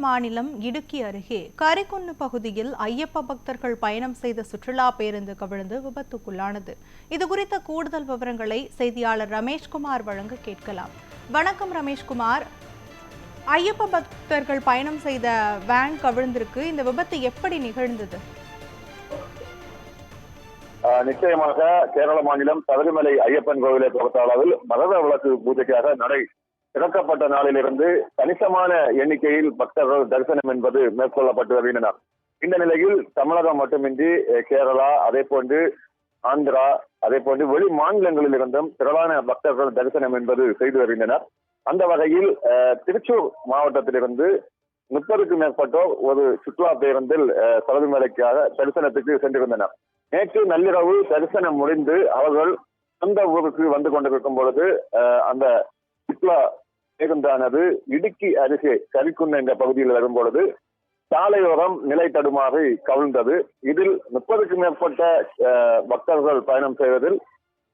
மாநிலம் இடுக்கி அருகே கரிக்குன்னு பகுதியில் ஐயப்ப பக்தர்கள் பயணம் செய்த சுற்றுலா பேருந்து கவிழ்ந்து விபத்துக்குள்ளானது. இதுகுறித்த கூடுதல் விவரங்களை செய்தியாளர் ரமேஷ்குமார் வழங்க கேட்கலாம். வணக்கம் ரமேஷ்குமார். ஐயப்ப பக்தர்கள் பயணம் செய்த வேன் கவிழ்ந்திருக்கு. இந்த விபத்து எப்படி நிகழ்ந்தது? நிச்சயமாக கேரள மாநிலம் சபரிமலை ஐயப்பன் கோவிலை பொறுத்த அளவில் மகர விளக்கு பூஜைக்காக நடை திறக்கப்பட்ட நாளிலிருந்து கணிசமான எண்ணிக்கையில் பக்தர்கள் தரிசனம் என்பது மேற்கொள்ளப்பட்டு வருகின்றனர். இந்த நிலையில் தமிழகம் மட்டுமின்றி கேரளா, அதே போன்று ஆந்திரா, அதே போன்று வெளி மாநிலங்களில் இருந்தும் திரளான பக்தர்கள் தரிசனம் என்பது செய்து வருகின்றனர். அந்த வகையில் திருச்சூர் மாவட்டத்திலிருந்து 30க்கும் மேற்பட்டோர் ஒரு சுற்றுலா பேருந்தில் சபரிமலைக்காக தரிசனத்துக்கு சென்றிருந்தனர். நேற்று நள்ளிரவு தரிசனம் முடிந்து அவர்கள் சொந்த ஊருக்கு வந்து கொண்டிருக்கும் பொழுது அந்த சுற்றுலா பேருந்தானது இடுக்கி அருகே கரிக்குன்னு என்ற பகுதியில் வரும் பொழுது சாலையோரம் நிலை தடுமாறி கவிழ்ந்தது. இதில் 30க்கும் மேற்பட்ட பக்தர்கள் பயணம் செய்வதில்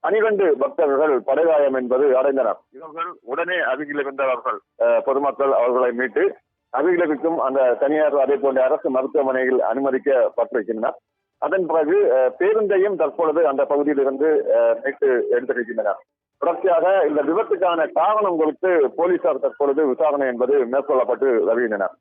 12 பக்தர்கள் படுகாயம் என்பது அடைந்தனர். இவர்கள் உடனே அருகில் இருந்தவர்கள் பொதுமக்கள் அவர்களை மீட்டு அருகில் இருக்கும் அந்த தனியார், அதே போன்ற அரசு மருத்துவமனையில் அனுமதிக்கப்பட்டிருக்கின்றனர். அதன் பிறகு பேருந்தையும் தற்பொழுது அந்த பகுதியில் இருந்து மீட்டு எடுத்திருக்கின்றனர். தொடர்ச்சியாக இந்த விபத்துக்கான காரணம் குறித்து போலீசார் தற்பொழுது விசாரணை என்பது மேற்கொள்ளப்பட்டு வருகின்றனர்.